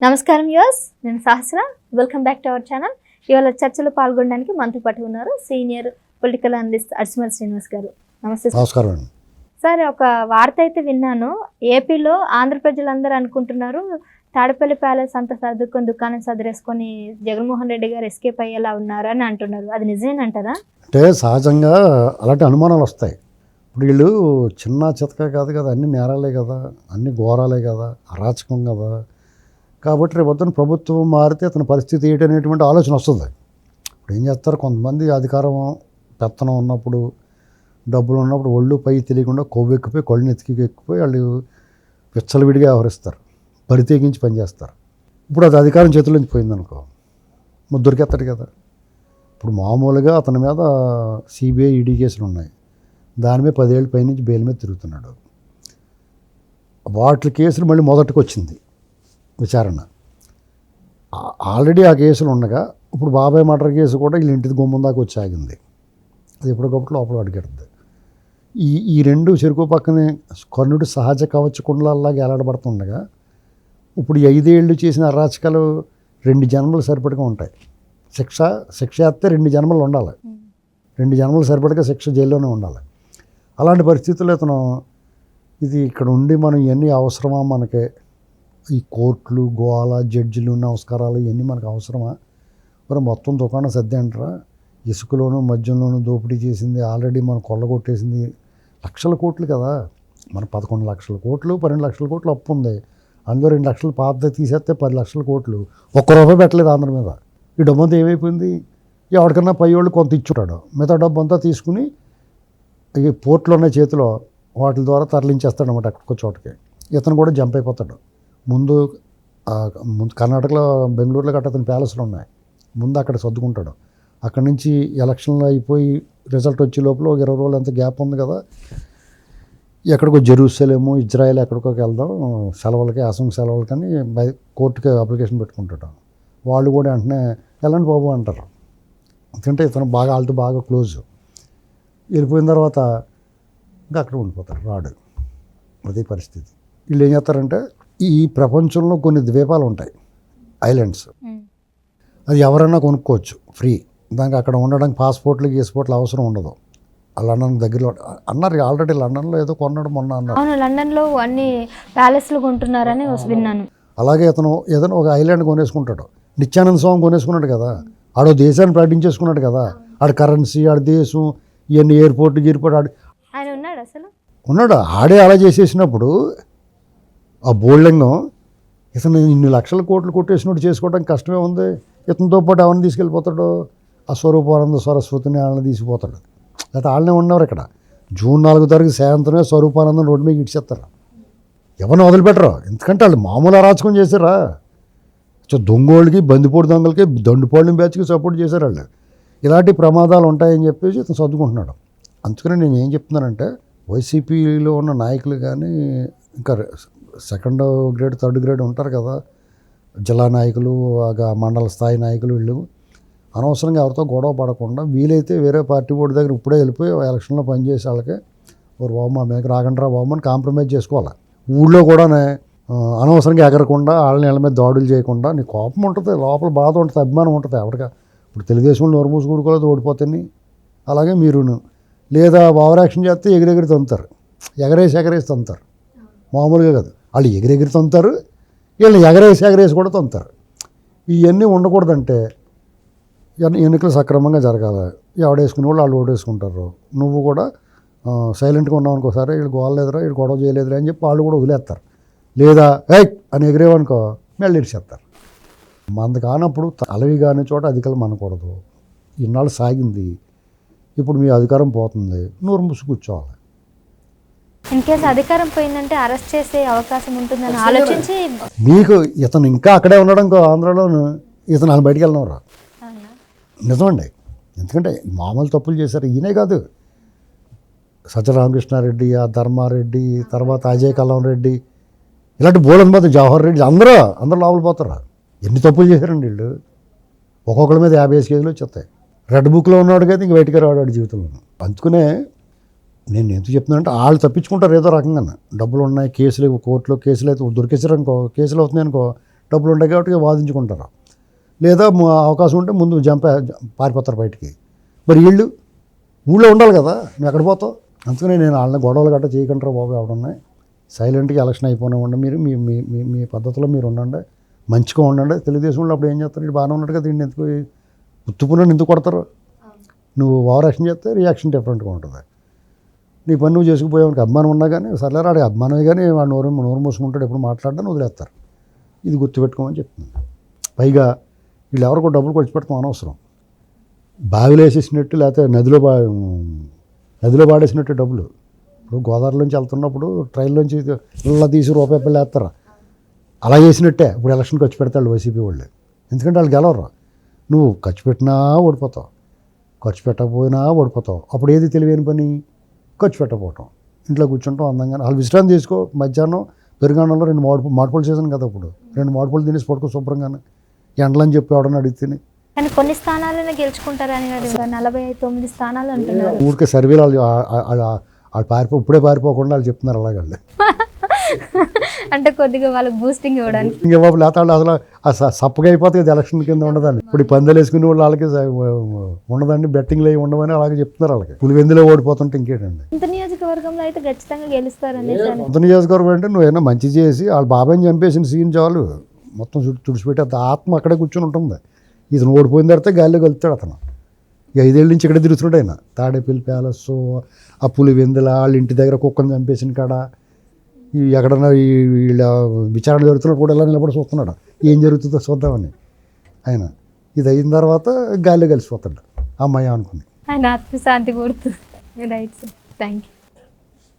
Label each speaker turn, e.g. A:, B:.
A: నమస్కారం యూస్, నేను Sahasra. Welcome back to our channel. ఇవాళ చర్చలో పాల్గొనడానికి మనతో పాటు ఉన్నారు senior political analyst Adusumilli Srinivas గారు. నమస్తే.
B: నమస్కారం
A: సార్, ఒక వార్త అయితే విన్నాను. ఏపీలో ఆంధ్ర ప్రజలందరూ అనుకుంటున్నారు తాడపల్లి ప్యాలెస్ అంతా సర్దుకొని దుకాణం సదిరేసుకొని జగన్మోహన్ రెడ్డి గారు ఎస్కేప్ అయ్యేలా ఉన్నారు అని అంటున్నారు. అది నిజమేనంటారా?
B: అంటే సహజంగా అలాంటి అనుమానాలు వస్తాయి. ఇప్పుడు వీళ్ళు చిన్న చితక కాదు కదా, అన్ని నేరాలే కదా, అన్ని ఘోరాలే కదా, అరాచకం కదా. కాబట్టి రేపు వద్దని ప్రభుత్వం మారితే అతని పరిస్థితి ఏంటనేటువంటి ఆలోచన వస్తుంది. ఇప్పుడు ఏం చేస్తారు, కొంతమంది అధికారం పెత్తనం ఉన్నప్పుడు, డబ్బులు ఉన్నప్పుడు ఒళ్ళు పై తెలియకుండా కొవ్వెక్కిపోయి కళ్ళు ఎక్కిపోయి వాళ్ళు విచ్చలవిడిగా వ్యవహరిస్తారు, పరితేగించి పనిచేస్తారు. ఇప్పుడు అది అధికారం చేతుల్లోంచి పోయిందనుకో, దొరికేస్తాడు కదా. ఇప్పుడు మామూలుగా అతని మీద సిబిఐ ఈడీ కేసులు ఉన్నాయి, దాని మీద 10 ఏళ్ళ పైనుంచి బెయిల్ మీద తిరుగుతున్నాడు. వాటి కేసులు మళ్ళీ మొదటికి వచ్చింది విచారణ. ఆల్రెడీ ఆ కేసులు ఉండగా ఇప్పుడు బాబాయ్ మర్డర్ కేసు కూడా వీళ్ళ ఇంటి గుమ్మం దాకా వచ్చి ఆగింది. అది ఎప్పటికప్పుడు లోపల అడిగెడుతుంది. ఈ రెండు చెరుకు పక్కనే కర్ణుడు సహజ కవచ కుండలాగా ఏలాడబడుతుండగా ఇప్పుడు 5 ఏళ్ళు చేసిన అరాచకాలు 2 జన్మలు సరిపడగా ఉంటాయి. శిక్ష వేస్తే 2 జన్మలు ఉండాలి, 2 జన్మలు సరిపడగా శిక్ష జైల్లోనే ఉండాలి. అలాంటి పరిస్థితుల్లో ఇతను ఇది ఇక్కడ ఉండి మనం ఇవన్నీ అవసరమా, మనకి ఈ కోర్టులు గోవాల జడ్జిలు నమస్కారాలు ఇవన్నీ మనకు అవసరమా? మరి మొత్తం దుకాణం సర్ది అంటారా? ఇసుకలోను మద్యంలోనూ దోపిడీ చేసింది, ఆల్రెడీ మనం కొల్లగొట్టేసింది లక్షల కోట్లు కదా. మన 11 లక్షల కోట్లు 12 లక్షల కోట్లు అప్పు ఉంది. అందులో 2 లక్షలు పాత తీసేస్తే 10 లక్షల కోట్లు. ₹1 పెట్టలేదు ఆంధ్ర మీద. ఈ డబ్బు అంతా ఏమైపోయింది? ఎవరికన్నా పై వాళ్ళు కొంత ఇచ్చుంటాడు, మిగతా డబ్బు అంతా తీసుకుని ఈ పోర్టులో ఉన్న చేతిలో వాటి ద్వారా తరలించేస్తాడు అన్నమాట ఎక్కడికో చోటకి. ఇతను కూడా జంప్ అయిపోతాడు. ముందు కర్ణాటకలో బెంగళూరులో గట్ట అతని ప్యాలెస్లు ఉన్నాయి, ముందు అక్కడ సర్దుకుంటాడు. అక్కడి నుంచి ఎలక్షన్లు అయిపోయి రిజల్ట్ వచ్చే లోపల 20 రోజులు ఎంత గ్యాప్ ఉంది కదా, ఎక్కడికో జెరూసలేము ఇజ్రాయెల్ ఎక్కడికో వెళ్దాం సెలవులకి, అసం సెలవులకని కోర్టుకి అప్లికేషన్ పెట్టుకుంటాడు. వాళ్ళు కూడా వెంటనే వెళ్ళండి బాబు అంటారు. ఎందుకంటే ఇతను వాళ్ళతో బాగా క్లోజ్. వెళ్ళిపోయిన తర్వాత ఇంకా అక్కడ ఉండిపోతారు, రాడు. అదే పరిస్థితి. వీళ్ళు ఏం చేస్తారంటే, ఈ ప్రపంచంలో కొన్ని ద్వీపాలు ఉంటాయి, ఐలాండ్స్. అది ఎవరైనా కొనుక్కోవచ్చు ఫ్రీ. దానికి అక్కడ ఉండడానికి పాస్పోర్ట్లు అవసరం ఉండదు. లండన్ దగ్గరలో అన్నారు, ఆల్రెడీ లండన్లో ఏదో కొన్నాడు మొన్న అన్నారు.
A: లండన్లో అన్ని ప్యాలెస్లు కొంటున్నారని విన్నాను.
B: అలాగే ఇతను ఏదైనా ఒక ఐలాండ్ కొనేసుకుంటాడు. నిత్యానంద స్వామి కొనేసుకున్నాడు కదా, ఆడో దేశాన్ని ప్రకటించేసుకున్నాడు కదా. ఆడ కరెన్సీ, ఆడ దేశం, ఇవన్నీ ఎయిర్పోర్ట్ ఆడు
A: ఆయన ఉన్నాడు, అసలు
B: ఉన్నాడు. ఆడే అలా చేసేసినప్పుడు ఆ బోల్డింగం ఇతను ఇన్ని లక్షల కోట్లు కొట్టేసినట్టు చేసుకోవడానికి కష్టమే ఉంది. ఇతనితో పాటు ఎవరిని తీసుకెళ్ళిపోతాడు? ఆ స్వరూపానంద సరస్వతిని వాళ్ళని తీసుకుపోతాడు. లేకపోతే వాళ్ళనే ఉన్నారు. ఇక్కడ జూన్ 4 తారీఖు సాయంత్రమే స్వరూపానందం రోడ్డు మీద ఇచ్చేస్తారు. ఎవరిని వదిలిపెట్టరు, ఎందుకంటే వాళ్ళు మామూలు అరాచకం చేశారా. దొంగోళ్ళకి, బందిపోటు దొంగలకి, దండుపోళ్ళని బ్యాచ్కి సపోర్ట్ చేశారు వాళ్ళు. ఇలాంటి ప్రమాదాలు ఉంటాయని చెప్పేసి ఇతను సర్దుకుంటున్నాడు. అందుకని నేను ఏం చెప్తున్నానంటే, వైసీపీలో ఉన్న నాయకులు కానీ, ఇంకా 2nd గ్రేడ్ 3rd గ్రేడ్ ఉంటారు కదా, జిల్లా నాయకులు, మండల స్థాయి నాయకులు, వీళ్ళు అనవసరంగా ఎవరితో గొడవ పడకుండా వీలైతే వేరే పార్టీ బోర్డు దగ్గర ఇప్పుడే వెళ్ళిపోయి ఎలక్షన్లో పనిచేసే వాళ్ళకి ఒక బాబు మా మీద రాగండ్రా బాబు అని కాంప్రమైజ్ చేసుకోవాలి. ఊళ్ళో కూడా అనవసరంగా ఎగరకుండా వాళ్ళని వాళ్ళ మీద దాడులు చేయకుండా. నీ కోపం ఉంటుంది, లోపల బాధ ఉంటుంది, అభిమానం ఉంటుంది. ఎవరిగా ఇప్పుడు తెలుగుదేశంలో నోరు మూసి కూడుకోలేదు, ఓడిపోతాయి. అలాగే మీరును లేదా ఓవర్ యాక్షన్ చేస్తే ఎగిరెగిరి తంతారు, ఎగరేసి తంతారు. మామూలుగా కాదు, వాళ్ళు ఎగిరెగిరి తంతారు, వీళ్ళని ఎగరేసి కూడా తంతారు. ఇవన్నీ ఉండకూడదంటే ఎన్నికలు సక్రమంగా జరగాలి. ఎవడేసుకునే వాళ్ళు ఓటేసుకుంటారు. నువ్వు కూడా సైలెంట్గా ఉన్నావు అనుకోసారి, వీళ్ళు గోవలేదురా, వీళ్ళు గొడవ చేయలేదురా అని చెప్పి వాళ్ళు కూడా వదిలేస్తారు. లేదా అని ఎగిరేవనుకో మళ్ళీ ఇడిచేస్తారు. మనది కానప్పుడు అలవి కాని చోట అధికారులు మనకూడదు. ఇన్నాళ్ళు సాగింది, ఇప్పుడు మీ అధికారం పోతుంది, నోరు మూసి కూర్చోవాలి.
A: ఇన్ కేసు అధికారం పోయిందంటే అరెస్ట్ చేసే అవకాశం ఉంటుందని ఆలోచించి
B: మీకు ఇతను ఇంకా అక్కడే ఉండడం ఆంధ్రాలోను, ఇతను వాళ్ళు బయటికి వెళ్ళినవరా నిజమండి. ఎందుకంటే మామూలు తప్పులు చేశారు. ఈయనే కాదు, సత్యరామకృష్ణారెడ్డి, ఆ ధర్మారెడ్డి, తర్వాత అజయ్ కల్లం రెడ్డి, ఇలాంటి బోలం పోతే జవహర్ రెడ్డి, అందరూ లోపల పోతారు. ఎన్ని తప్పులు చేశారండి వీళ్ళు. ఒక్కొక్కరి మీద 50 కేసులు వచ్చేస్తాయి. రెడ్ బుక్లో ఉన్నాడు కదా, ఇంక బయటికి రావాడు జీవితంలో. అందుకనే నేను ఎందుకు చెప్తున్నానంటే, వాళ్ళు తప్పించుకుంటారు ఏదో రకంగా. డబ్బులు ఉన్నాయి, కేసులు కోర్టులో కేసులు అయితే దొరికేసారు అనుకో, కేసులు అవుతున్నాయి అనుకో, డబ్బులు ఉంటాయి కాబట్టి వాదించుకుంటారు. లేదా అవకాశం ఉంటే ముందు పారిపోతారు బయటికి. మరి వీళ్ళు ఊళ్ళో ఉండాలి కదా, నువ్వు ఎక్కడ పోతావు? అందుకనే నేను వాళ్ళని గొడవలు గట్రా చేయకుంటారా బాబు, ఎవడున్నాయి సైలెంట్గా ఎలక్షన్ అయిపోయినామండి, మీరు మీ మీ మీ మీ పద్ధతిలో మీరు ఉండండి, మంచిగా ఉండండి. తెలుగుదేశంలో అప్పుడు ఏం చేస్తారు, ఇటు బాగానే ఉన్నాడు కదా, దీన్ని ఎందుకు ఉత్తుపునని ఎందుకు కొడతారు? నువ్వు ఓవర్ యాక్షన్ చేస్తే రియాక్షన్ డిఫరెంట్గా ఉంటుంది. నీ పని నువ్వు చేసుకుపోయానికి అభిమానం ఉన్నా కానీ సర్లేరా, ఆడికి అభిమానమే కానీ వాడు నోరు మూసుకుంటాడు, ఎప్పుడు మాట్లాడని వదిలేస్తారు. ఇది గుర్తుపెట్టుకోమని చెప్తుంది. పైగా వీళ్ళు ఎవరికో డబ్బులు ఖర్చు పెడతాం అనవసరం. బావిలో వేసేసినట్టు లేకపోతే నదిలో పాడేసినట్టు డబ్బులు. ఇప్పుడు గోదావరిలోంచి వెళ్తున్నప్పుడు ట్రైన్లోంచి ఇలా తీసి రూపాయి పిల్లలు వేస్తారు, అలా చేసినట్టే ఇప్పుడు ఎలక్షన్ ఖర్చు పెడతాడు వైసీపీ వాళ్ళు. ఎందుకంటే వాళ్ళు గెలవరు. నువ్వు ఖర్చు పెట్టినా ఓడిపోతావు, ఖర్చు పెట్టకపోయినా ఓడిపోతావు. అప్పుడు ఏది తెలివైన పని? ఖర్చు పెట్టకపోవటం, ఇంట్లో కూర్చుంటాం అందంగా. వాళ్ళు విశ్రాంతి తీసుకో, మధ్యాహ్నం పెరుగన్నంలో 2 మామిడిపళ్ళు సీజన్ కదా, అప్పుడు 2 మామిడిపళ్ళు తినేసి పడుకో శుభ్రంగానే, ఎండలని చెప్పి ఎవడన్నా అడిగి తిని.
A: కానీ కొన్ని స్థానాలను గెలుచుకుంటారని కాదు, 49 స్థానాలు అంటున్నారు.
B: ఊరికే సర్వేలు వాళ్ళు ఇప్పుడే పారిపోకుండా వాళ్ళు చెప్తున్నారు అలాగే.
A: అంటే కొద్దిగా వాళ్ళకి బూస్టింగ్ ఇవ్వడానికి.
B: ఇంకా బాబు లేకపోతే వాళ్ళు అసలు సప్పగా అయిపోతుంది కదా, ఎలక్షన్ కింద ఉండదండి. ఇప్పుడు ఈ పందాలు వేసుకునే వాళ్ళు వాళ్ళకి ఉండదండి, బెట్టింగ్లు అవి ఉండవని అలాగే చెప్తున్నారు. వాళ్ళకి పులివెందులో ఓడిపోతుంటే ఇంకేంటండి.
A: ఇంత నియోజకవర్గంలో అయితే ఖచ్చితంగా గెలుస్తారని.
B: కొంత నియోజకవర్గం అంటే నువ్వేనా మంచి చేసి వాళ్ళ బాబాయ్ని చంపేసిన సీన్ చాలు, మొత్తం తుడిచిపెట్టి ఆత్మ అక్కడే కూర్చొని ఉంటుంది. ఇతను ఓడిపోయిన తర్వాత గాలిలో కలుపుతాడు అతను. 5 ఏళ్ళ నుంచి ఇక్కడ తిరుగుతున్నాడు ఆయన. తాడేపల్లి ప్యాలెస్, ఆ పులివెందుల వాళ్ళ ఇంటి దగ్గర కుక్కను చంపేసిన కాడ, ఎక్కడన్నా వీళ్ళ విచారణ జరుగుతున్నప్పుడు కూడా ఎలా నిలబడి చూస్తున్నాడు, ఏం జరుగుతుందో చూద్దామని. ఆయన ఇది అయిన తర్వాత గాలిలో కలిసిపోతాడు అమ్మాయి అనుకుని.
A: ఆయన ఆత్మశాంతి కోరుతుంది. Right sir, thank you.